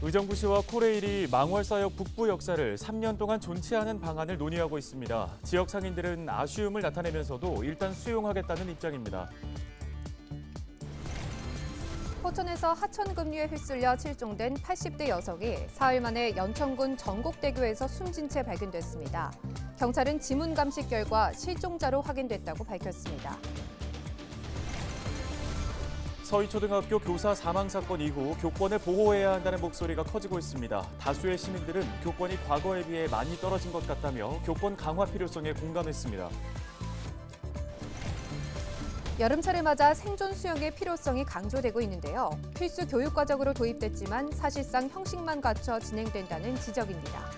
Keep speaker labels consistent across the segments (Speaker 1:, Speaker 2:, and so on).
Speaker 1: 의정부시와 코레일이 망월사역 북부 역사를 3년 동안 존치하는 방안을 논의하고 있습니다. 지역 상인들은 아쉬움을 나타내면서도 일단 수용하겠다는 입장입니다.
Speaker 2: 포천에서 하천급류에 휩쓸려 실종된 80대 여성이 사흘 만에 연천군 전곡대교에서 숨진 채 발견됐습니다. 경찰은 지문 감식 결과 실종자로 확인됐다고 밝혔습니다.
Speaker 1: 서희초등학교 교사 사망 사건 이후 교권을 보호해야 한다는 목소리가 커지고 있습니다. 다수의 시민들은 교권이 과거에 비해 많이 떨어진 것 같다며 교권 강화 필요성에 공감했습니다.
Speaker 2: 여름철을 맞아 생존 수영의 필요성이 강조되고 있는데요. 필수 교육과정으로 도입됐지만 사실상 형식만 갖춰 진행된다는 지적입니다.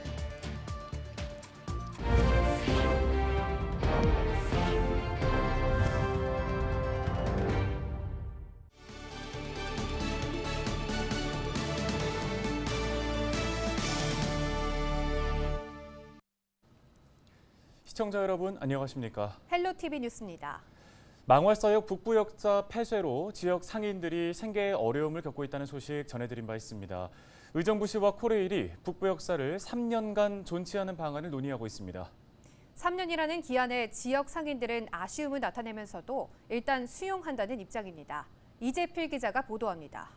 Speaker 1: 시청자 여러분 안녕하십니까?
Speaker 2: 헬로티비 뉴스입니다.
Speaker 1: 망월사역 북부 역사 폐쇄로 지역 상인들이 생계에 어려움을 겪고 있다는 소식 전해드린 바 있습니다. 의정부시와 코레일이 북부 역사를 3년간 존치하는 방안을 논의하고 있습니다.
Speaker 2: 3년이라는 기한에 지역 상인들은 아쉬움을 나타내면서도 일단 수용한다는 입장입니다. 이재필 기자가 보도합니다.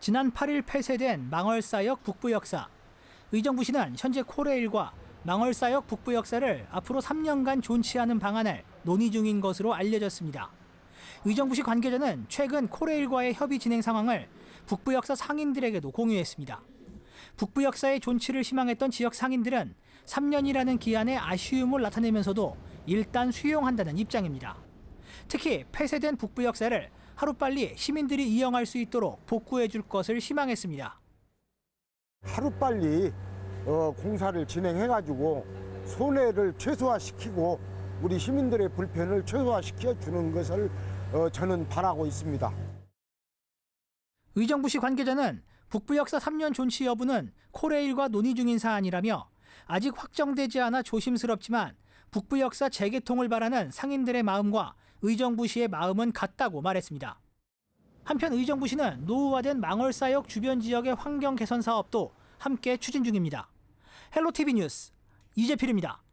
Speaker 3: 지난 8일 폐쇄된 망월사역 북부 역사. 의정부시는 현재 코레일과 망월사역 북부 역사를 앞으로 3년간 존치하는 방안을 논의 중인 것으로 알려졌습니다. 의정부시 관계자는 최근 코레일과의 협의 진행 상황을 북부 역사 상인들에게도 공유했습니다. 북부 역사의 존치를 희망했던 지역 상인들은 3년이라는 기한에 아쉬움을 나타내면서도 일단 수용한다는 입장입니다. 특히 폐쇄된 북부 역사를 하루빨리 시민들이 이용할 수 있도록 복구해 줄 것을 희망했습니다.
Speaker 4: 하루빨리 공사를 진행해가지고 손해를 최소화시키고 우리 시민들의 불편을 최소화시켜 주는 것을 저는 바라고 있습니다.
Speaker 3: 의정부시 관계자는 북부 역사 3년 존치 여부는 코레일과 논의 중인 사안이라며 아직 확정되지 않아 조심스럽지만 북부 역사 재개통을 바라는 상인들의 마음과 의정부시의 마음은 같다고 말했습니다. 한편 의정부시는 노후화된 망월사역 주변 지역의 환경 개선 사업도 함께 추진 중입니다. 헬로티비 뉴스 이재필입니다.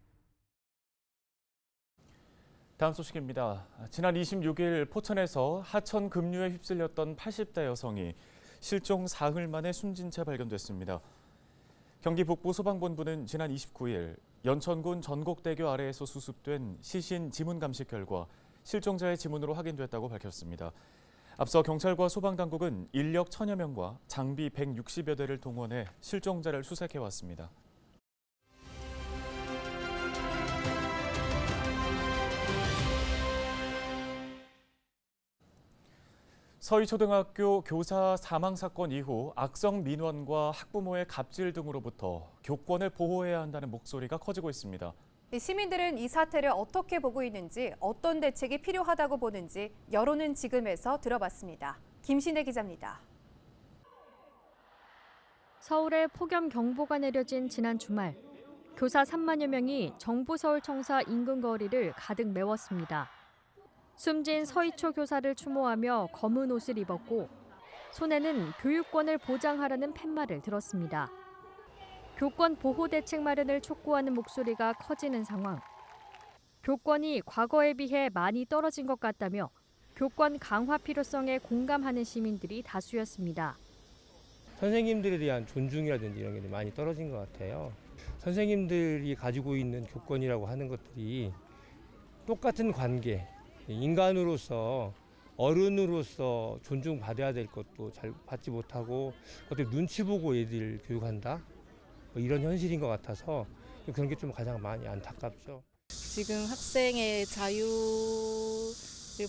Speaker 1: 다음 소식입니다. 지난 26일 포천에서 하천 급류에 휩쓸렸던 80대 여성이 실종 사흘 만에 숨진 채 발견됐습니다. 경기 북부 소방본부는 지난 29일 연천군 전곡대교 아래에서 수습된 시신 지문 감식 결과 실종자의 지문으로 확인됐다고 밝혔습니다. 앞서 경찰과 소방당국은 인력 1000여 명과 장비 160여 대를 동원해 실종자를 수색해왔습니다. 서희초등학교 교사 사망 사건 이후 악성 민원과 학부모의 갑질 등으로부터 교권을 보호해야 한다는 목소리가 커지고 있습니다.
Speaker 2: 시민들은 이 사태를 어떻게 보고 있는지, 어떤 대책이 필요하다고 보는지 여론은 지금에서 들어봤습니다. 김신혜 기자입니다.
Speaker 5: 서울에 폭염 경보가 내려진 지난 주말, 교사 3만여 명이 정부서울청사 인근 거리를 가득 메웠습니다. 숨진 서희초 교사를 추모하며 검은 옷을 입었고 손에는 교육권을 보장하라는 팻말을 들었습니다. 교권 보호 대책 마련을 촉구하는 목소리가 커지는 상황. 교권이 과거에 비해 많이 떨어진 것 같다며 교권 강화 필요성에 공감하는 시민들이 다수였습니다.
Speaker 6: 선생님들에 대한 존중이라든지 이런 게 많이 떨어진 것 같아요. 선생님들이 가지고 있는 교권이라고 하는 것들이 똑같은 관계, 인간으로서 어른으로서 존중받아야 될 것도 잘 받지 못하고 어떻게 눈치 보고 애들 교육한다? 이런 현실인 것 같아서 그런 게 좀 가장 많이 안타깝죠.
Speaker 7: 지금 학생의 자유를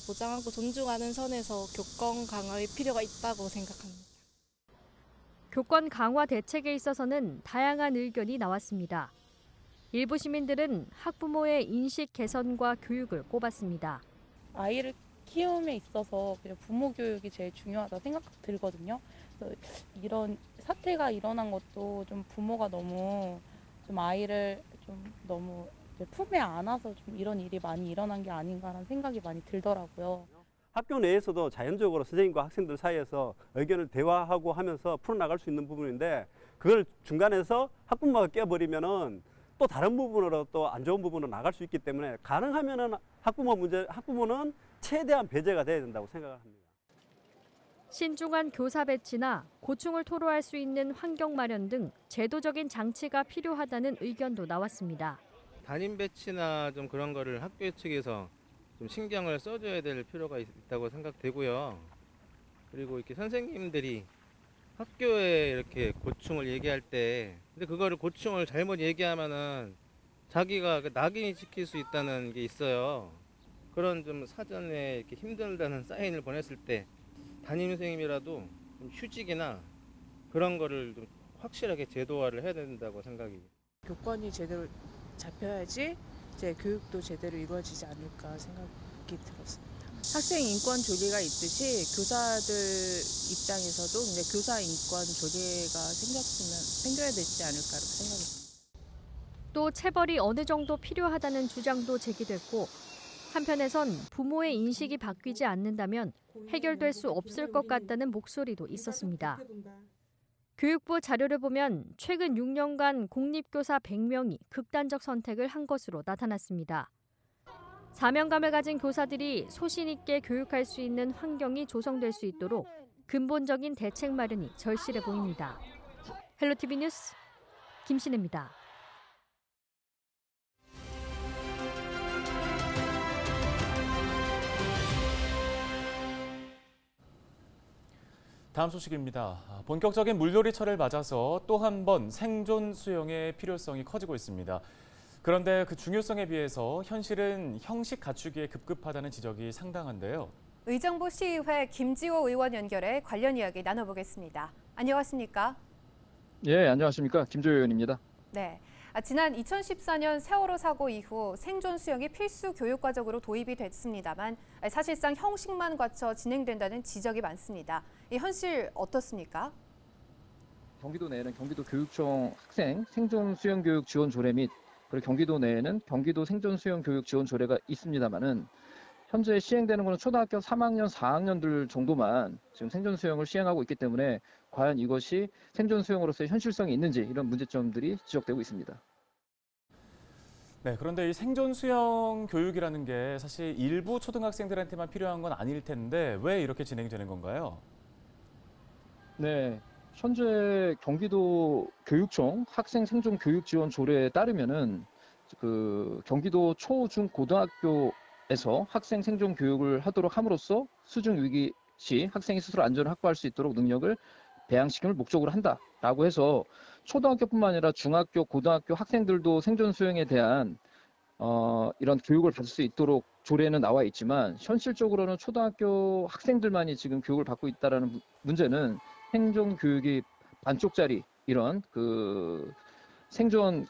Speaker 7: 보장하고 존중하는 선에서 교권 강화의 필요가 있다고 생각합니다.
Speaker 5: 교권 강화 대책에 있어서는 다양한 의견이 나왔습니다. 일부 시민들은 학부모의 인식 개선과 교육을 꼽았습니다.
Speaker 8: 아이를 키움에 있어서 그냥 부모 교육이 제일 중요하다고 생각 들거든요. 그래서 이런 사태가 일어난 것도 좀 부모가 너무 좀 아이를 좀 너무 품에 안아서 좀 이런 일이 많이 일어난 게 아닌가라는 생각이 많이 들더라고요.
Speaker 9: 학교 내에서도 자연적으로 선생님과 학생들 사이에서 의견을 대화하고 하면서 풀어나갈 수 있는 부분인데 그걸 중간에서 학부모가 깨버리면은 또 다른 부분으로 또 안 좋은 부분으로 나갈 수 있기 때문에 가능하면은 학부모는 최대한 배제가 돼야 된다고 생각합니다.
Speaker 5: 신중한 교사 배치나 고충을 토로할 수 있는 환경 마련 등 제도적인 장치가 필요하다는 의견도 나왔습니다.
Speaker 10: 담임 배치나 좀 그런 거를 학교 측에서 좀 신경을 써줘야 될 필요가 있다고 생각되고요. 그리고 이렇게 선생님들이 학교에 이렇게 고충을 얘기할 때, 근데 그거를 고충을 잘못 얘기하면은 자기가 낙인이 찍힐 수 있다는 게 있어요. 그런 좀 사전에 이렇게 힘들다는 사인을 보냈을 때 담임 선생님이라도 좀 휴직이나 그런 거를 좀 확실하게 제도화를 해야 된다고 생각이.
Speaker 11: 교권이 제대로 잡혀야지 이제 교육도 제대로 이루어지지 않을까 생각이 들었습니다. 학생 인권 조례가 있듯이 교사들 입장에서도 근데 교사 인권 조례가 생겨야 되지 않을까라고 생각합니다.
Speaker 5: 또 체벌이 어느 정도 필요하다는 주장도 제기됐고 한편에선 부모의 인식이 바뀌지 않는다면 해결될 수 없을 것 같다는 목소리도 있었습니다. 교육부 자료를 보면 최근 6년간 공립교사 100명이 극단적 선택을 한 것으로 나타났습니다. 사명감을 가진 교사들이 소신 있게 교육할 수 있는 환경이 조성될 수 있도록 근본적인 대책 마련이 절실해 보입니다. 헬로티비 뉴스 김신혜입니다.
Speaker 1: 다음 소식입니다. 본격적인 물놀이철을 맞아서 또 한 번 생존 수영의 필요성이 커지고 있습니다. 그런데 그 중요성에 비해서 현실은 형식 갖추기에 급급하다는 지적이 상당한데요.
Speaker 2: 의정부 시의회 김지호 의원 연결해 관련 이야기 나눠보겠습니다. 안녕하십니까?
Speaker 12: 예, 안녕하십니까? 김지호 의원입니다.
Speaker 2: 네. 지난 2014년 세월호 사고 이후 생존 수영이 필수 교육 과정으로 도입이 됐습니다만 사실상 형식만 갖춰 진행된다는 지적이 많습니다. 이 현실 어떻습니까?
Speaker 12: 경기도 내에는 경기도 교육청 학생 생존 수영 교육 지원 조례 및 그리고 경기도 내에는 경기도 생존 수영 교육 지원 조례가 있습니다만은 현재 시행되는 것은 초등학교 3학년, 4학년들 정도만 지금 생존 수영을 시행하고 있기 때문에 과연 이것이 생존 수영으로서의 현실성이 있는지 이런 문제점들이 지적되고 있습니다.
Speaker 1: 네, 그런데 이 생존 수영 교육이라는 게 사실 일부 초등학생들한테만 필요한 건 아닐 텐데 왜 이렇게 진행이 되는 건가요?
Speaker 12: 네, 현재 경기도 교육청 학생 생존 교육 지원 조례에 따르면은 그 경기도 초, 중, 고등학교에서 학생 생존 교육을 하도록 함으로써 수중 위기 시 학생이 스스로 안전을 확보할 수 있도록 능력을 배양시킴을 목적으로 한다라고 해서 초등학교뿐만 아니라 중학교, 고등학교 학생들도 생존 수영에 대한 이런 교육을 받을 수 있도록 조례는 나와 있지만 현실적으로는 초등학교 학생들만이 지금 교육을 받고 있다라는 문제는 생존 교육이 반쪽짜리 이런 그 생존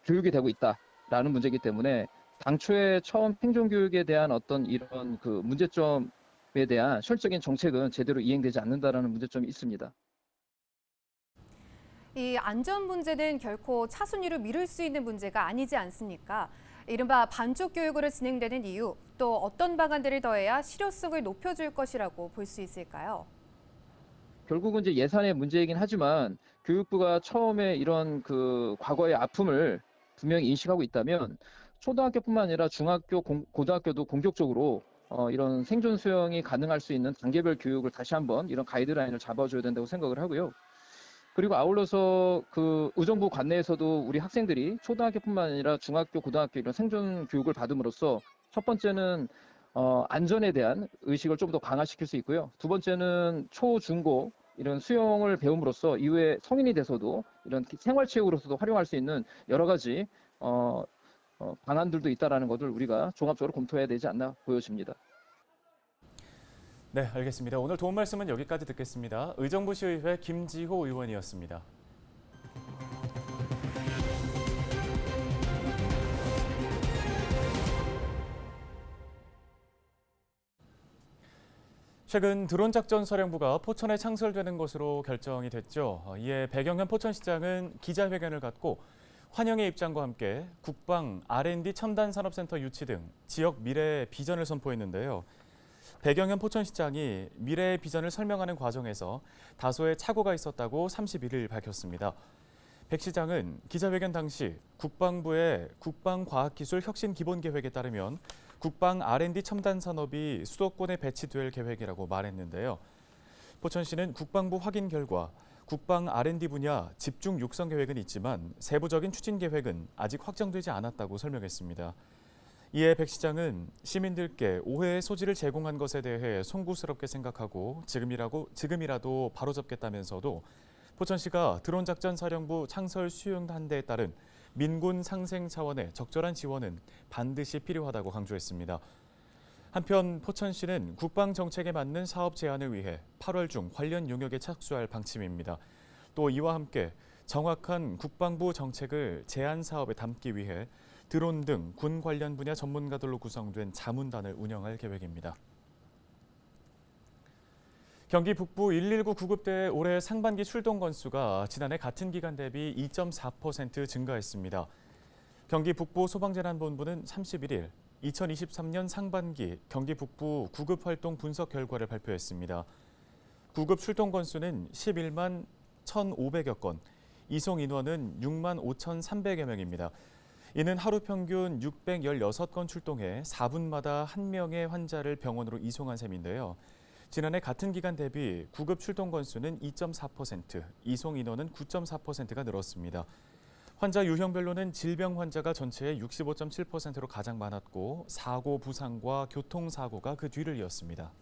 Speaker 12: 교육이 되고 있다라는 문제이기 때문에 당초에 처음 생존 교육에 대한 어떤 이런 그 문제점에 대한 실질적인 정책은 제대로 이행되지 않는다라는 문제점이 있습니다.
Speaker 2: 이 안전 문제는 결코 차순위로 미룰 수 있는 문제가 아니지 않습니까? 이른바 반쪽 교육으로 진행되는 이유, 또 어떤 방안들을 더해야 실효성을 높여줄 것이라고 볼 수 있을까요?
Speaker 12: 결국은 이제 예산의 문제이긴 하지만 교육부가 처음에 이런 그 과거의 아픔을 분명히 인식하고 있다면 초등학교뿐만 아니라 중학교, 고등학교도 공격적으로 이런 생존 수영이 가능할 수 있는 단계별 교육을 다시 한번 이런 가이드라인을 잡아줘야 된다고 생각을 하고요. 그리고 아울러서 그 의정부 관내에서도 우리 학생들이 초등학교뿐만 아니라 중학교, 고등학교 이런 생존 교육을 받음으로써 첫 번째는 안전에 대한 의식을 좀 더 강화시킬 수 있고요. 두 번째는 초, 중고 이런 수영을 배움으로써 이후에 성인이 돼서도 이런 생활체육으로서도 활용할 수 있는 여러 가지 방안들도 있다라는 것을 우리가 종합적으로 검토해야 되지 않나 보여집니다.
Speaker 1: 네, 알겠습니다. 오늘 도움 말씀은 여기까지 듣겠습니다. 의정부시의회 김지호 의원이었습니다. 최근 드론 작전 사령부가 포천에 창설되는 것으로 결정이 됐죠. 이에 배경현 포천시장은 기자회견을 갖고 환영의 입장과 함께 국방, R&D 첨단 산업센터 유치 등 지역 미래 비전을 선포했는데요. 배경현 포천시장이 미래의 비전을 설명하는 과정에서 다소의 착오가 있었다고 31일 밝혔습니다. 백 시장은 기자회견 당시 국방부의 국방과학기술혁신기본계획에 따르면 국방 R&D 첨단 산업이 수도권에 배치될 계획이라고 말했는데요. 포천시는 국방부 확인 결과 국방 R&D 분야 집중 육성 계획은 있지만 세부적인 추진 계획은 아직 확정되지 않았다고 설명했습니다. 이에 백 시장은 시민들께 오해의 소지를 제공한 것에 대해 송구스럽게 생각하고 지금이라도 바로잡겠다면서도 포천시가 드론작전사령부 창설 수행한 데에 따른 민군 상생 차원의 적절한 지원은 반드시 필요하다고 강조했습니다. 한편 포천시는 국방정책에 맞는 사업 제안을 위해 8월 중 관련 용역에 착수할 방침입니다. 또 이와 함께 정확한 국방부 정책을 제안 사업에 담기 위해 드론 등 군 관련 분야 전문가들로 구성된 자문단을 운영할 계획입니다. 경기 북부 119 구급대의 올해 상반기 출동 건수가 지난해 같은 기간 대비 2.4% 증가했습니다. 경기 북부 소방재난본부는 31일 2023년 상반기 경기 북부 구급 활동 분석 결과를 발표했습니다. 구급 출동 건수는 11만 1,500여 건, 이송 인원은 6만 5,300여 명입니다. 이는 하루 평균 616건 출동해 4분마다 1명의 환자를 병원으로 이송한 셈인데요. 지난해 같은 기간 대비 구급 출동 건수는 2.4%, 이송 인원은 9.4%가 늘었습니다. 환자 유형별로는 질병 환자가 전체의 65.7%로 가장 많았고 사고, 부상과 교통사고가 그 뒤를 이었습니다.